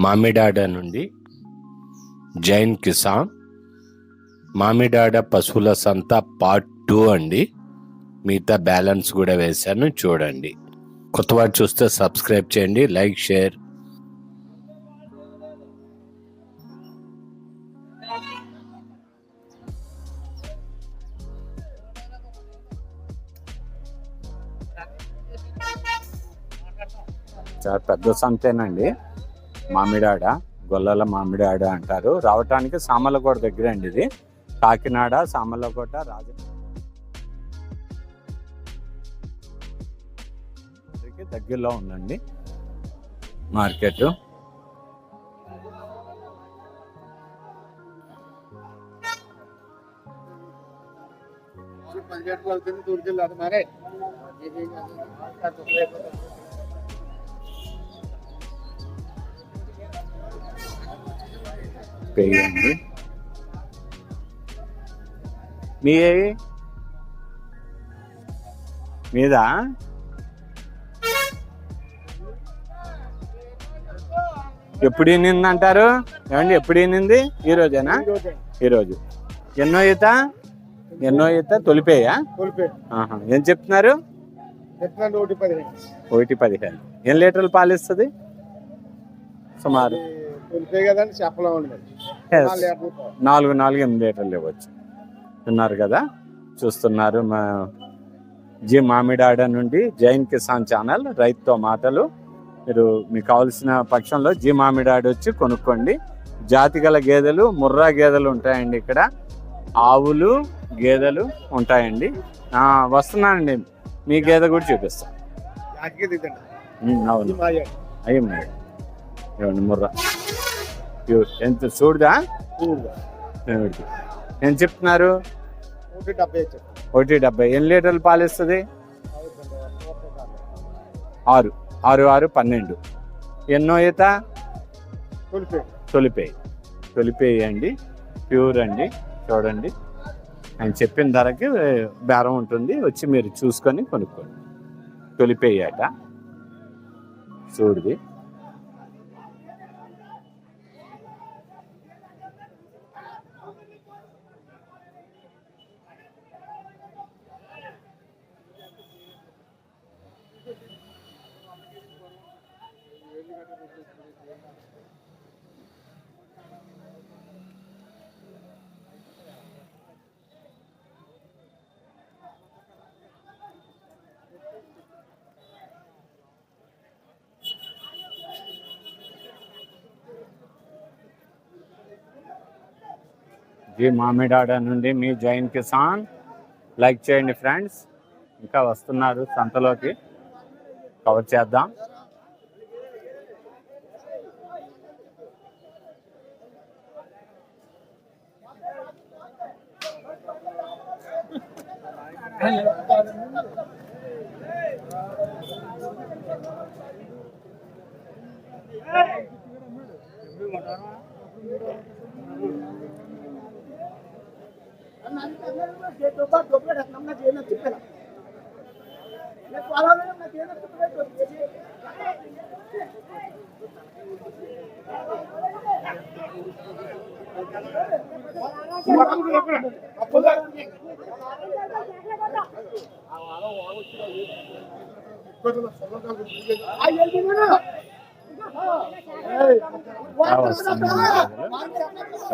మామిడాడ నుండి జైన్ కిసాన్ మామిడాడ పశువుల సంత పార్ట్ 2 అండి. మిగతా బ్యాలెన్స్ కూడా వేశాను, చూడండి. కొత్తవాడు చూస్తే సబ్స్క్రైబ్ చేయండి, లైక్ షేర్. చాలా పెద్ద సంతేనండి. మామిడాడ, గొల్లల మామిడాడ అంటారు. రావటానికి సామర్లకోట దగ్గర అండి. ఇది కాకినాడ, సామర్లకోట, దగ్గరలో ఉందండి మార్కెట్. పేయండి మీద ఎప్పుడు ఈనింది అంటారు ఏమండి? ఎప్పుడు ఈనింది? ఈ రోజేనా? ఈరోజు. ఎన్నో ఈత? తొలిపేయా? ఏం చెప్తున్నారు? 1.15. ఎన్ని లీటర్లు పాలు ఇస్తుంది సుమారు? 4-8 లీటర్లు ఇవ్వచ్చు. విన్నారు కదా, చూస్తున్నారు. జి మామిడాడ నుండి జైన్ కిసాన్ ఛానల్, రైతుతో మాటలు. మీరు మీకు కావాల్సిన పక్షంలో జి మామిడాడ వచ్చి కొనుక్కోండి. జాతి గల గేదెలు, ముర్రా గేదెలు ఉంటాయండి ఇక్కడ. ఆవులు, గేదెలు ఉంటాయండి. వస్తున్నానండి, మీ గేదె కూడా చూపిస్తాను. అవును, అయ్యండి ముర్రా ఎంత చూడదా? ఏం చెప్తున్నారు? 1.70. ఎన్ని లీటర్లు పాలు ఇస్తుంది? 6, 12. ఎన్నో ఈత? తొలిపేయి అండి, ప్యూర్ అండి. చూడండి, ఆయన చెప్పిన ధరకి బేరం ఉంటుంది. వచ్చి మీరు చూసుకొని కొనుక్కోండి. తొలిపేయి అట, చూడది. జీ మామిడాడ నుండి మీ జైన్ కిసాన్. లైక్ చేయండి ఫ్రెండ్స్. ఇంకా వస్తున్నారు సంతలోకి, కవర్ చేద్దాం.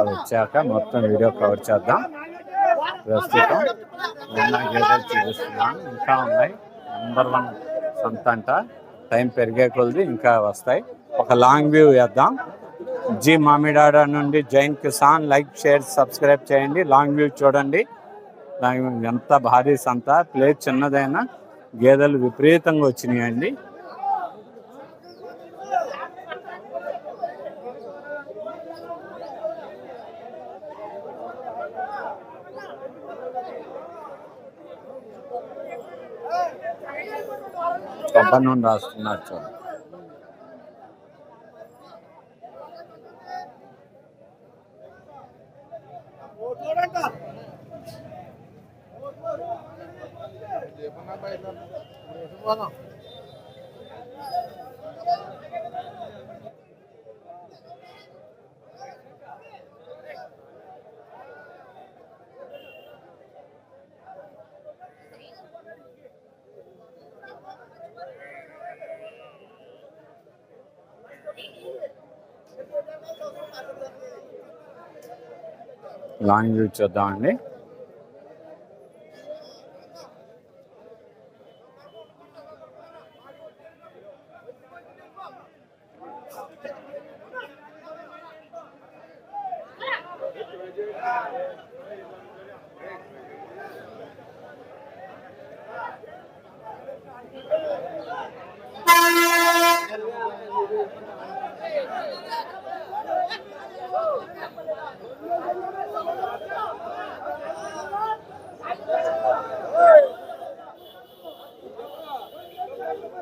వచ్చాక మొత్తం వీడియో కవర్ చేద్దాం. ప్రస్తుతం గేదెలు చూపిస్తున్నాను, ఇంకా ఉన్నాయి. నెంబర్ 1 సంత అంట. టైం పెరిగే కొలది ఇంకా వస్తాయి. ఒక లాంగ్ వ్యూ వేద్దాం. జీ మామిడాడ నుండి Jain Kisan. Like, share, subscribe చేయండి. లాంగ్ వ్యూ చూడండి. ఎంత భారీ సంత. ప్లేస్ చిన్నదైనా గేదెలు విపరీతంగా వచ్చినాయండి. కొబ్బరి నూనె రాస్తున్నారు చూడండి. లాంగ్ వ్యూ చూద్దామండి.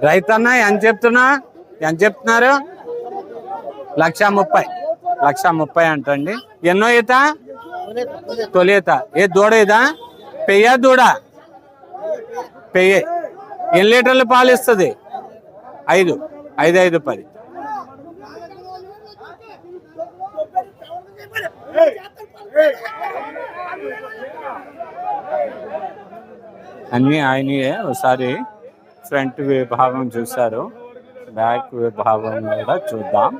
రైతన్న ఎంత చెప్తున్నారు? 1,30,000 అంటండి. ఎన్నో ఈత? తొలి ఈత. ఏ దూడ ఇదా? పెయ్య దూడ? పెయ్యే. ఎన్ని లీటర్లు పాలు ఇస్తుంది? 5, 10. అన్నీ ఆయనయే. ఒకసారి ఫ్రంట్ విభాగం చూశారు, బ్యాక్ విభాగం కూడా చూద్దాం.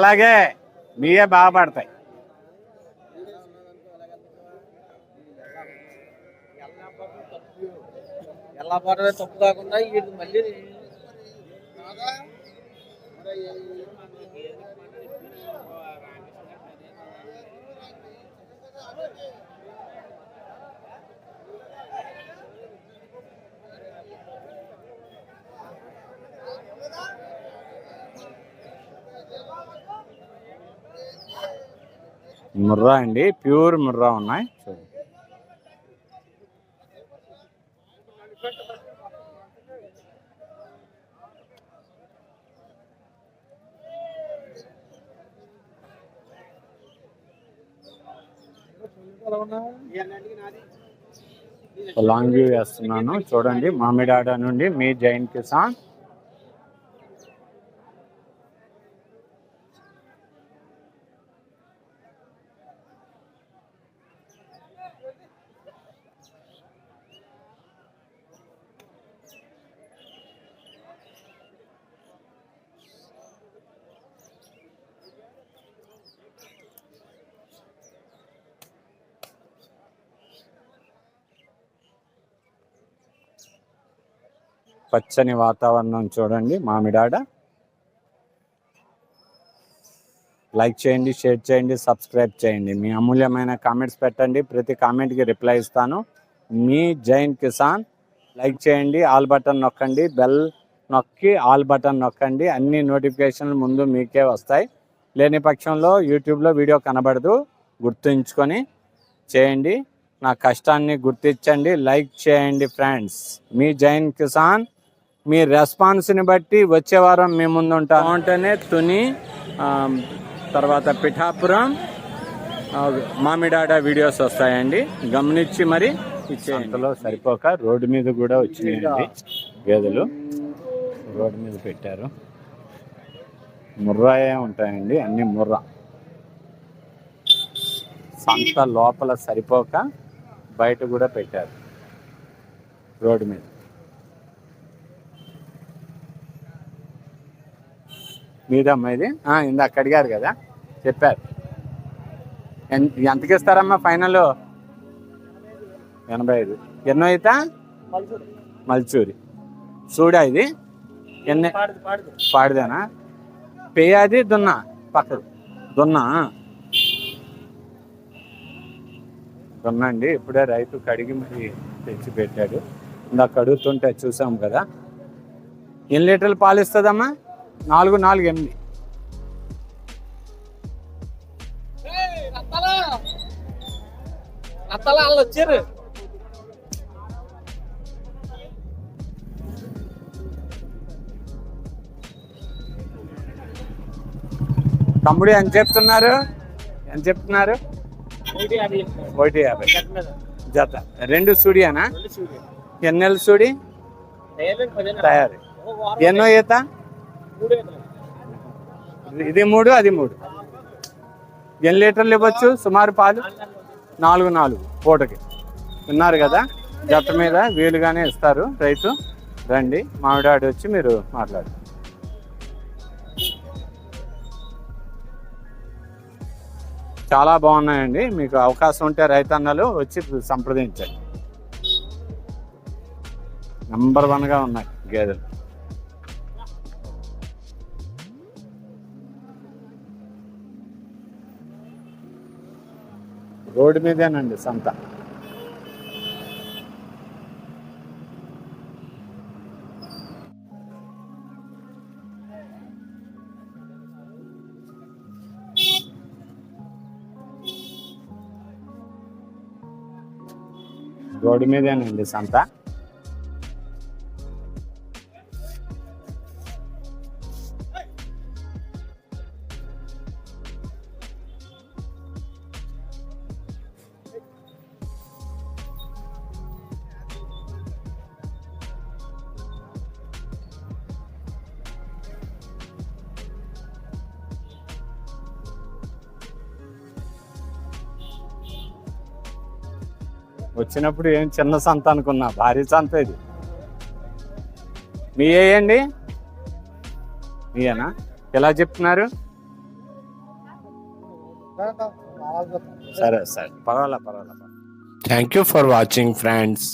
అలాగే మీయే బాగా పడతాయి. ఎలా పడవే తప్పు కాకుండా మళ్ళీ ముర్రా అండి, ప్యూర్ ముర్రా ఉన్నాయి. లాంగ్ వ్యూ వేస్తున్నాను చూడండి. మామిడాడ నుండి మీ జైన్ కిసాన్. పచ్చని వాతావరణం చూడండి మామిడాడ. లైక్ చేయండి, షేర్ చేయండి, సబ్స్క్రైబ్ చేయండి. మీ అమూల్యమైన కామెంట్స్ పెట్టండి, ప్రతి కామెంట్కి రిప్లై ఇస్తాను. మీ జైన్ కిసాన్. లైక్ చేయండి, ఆల్ బటన్ నొక్కండి, బెల్ నొక్కి ఆల్ బటన్ నొక్కండి. అన్ని నోటిఫికేషన్లు ముందు మీకే వస్తాయి. లేని పక్షంలో యూట్యూబ్లో వీడియో కనబడదు, గుర్తుంచుకొని చేయండి. నా కష్టాన్ని గుర్తించండి, లైక్ చేయండి ఫ్రెండ్స్. మీ జైన్ కిసాన్. మీ రెస్పాన్స్ని బట్టి వచ్చే వారం మీ ముందు ఉంటాం. వెంటనే తుని, తర్వాత పిఠాపురం, మామిడాడ వీడియోస్ వస్తాయండి, గమనించి మరి అంతలో సరిపోక రోడ్డు మీద కూడా వచ్చినాయండి గేదెలు. రోడ్డు మీద పెట్టారు. ముర్రాయే ఉంటాయండి, అన్ని ముర్రా. సంత లోపల సరిపోక బయట కూడా పెట్టారు రోడ్డు మీద. మీదమ్మా ఇది? ఇందాక అడిగారు కదా, చెప్పారు. ఎంతకి ఇస్తారమ్మా ఫైనల్? 85. ఎన్నో అయితే? మల్చూరి. చూడా ఇది? ఎన్ని? పాడిదేనా? పేయాది దున్నా? పక్కది దున్నా. దున్నండి, ఇప్పుడే రైతు కడిగి మరి తెచ్చి పెట్టాడు. ఇందాక కడుగుతుంటే చూసాం కదా. ఎన్ని లీటర్లు పాలు ఇస్తుందమ్మా? 4, 8. వచ్చారు తమ్ముడు ఎంత చెప్తున్నారు? 150 జత. 2 సూడియానా? ఎన్నెల సూడి తయారు? ఎన్నో ఈత? ఇది 3 అది 3. ఎన్ని లీటర్లు ఇవ్వచ్చు సుమారు పాలు? 4 పూటకి. విన్నారు కదా, జత మీద వీలుగానే ఇస్తారు రైతు. రండి, మామిడాడి వచ్చి మీరు మాట్లాడు. చాలా బాగున్నాయండి. మీకు అవకాశం ఉంటే రైతన్నలు వచ్చి సంప్రదించండి. నంబర్ 1గా ఉన్నాయి గేదెలు. రోడ్డు మీదేనండి సంత. రోడ్డు మీదేనండి సంత. వచ్చినప్పుడు ఏం చిన్న సంత అనుకున్నా, భారీ సంత ఇది. మీ ఏయండి? మీయేనా? ఎలా చెప్తున్నారు? సరే పర్వాలేదు. Thank you for watching friends.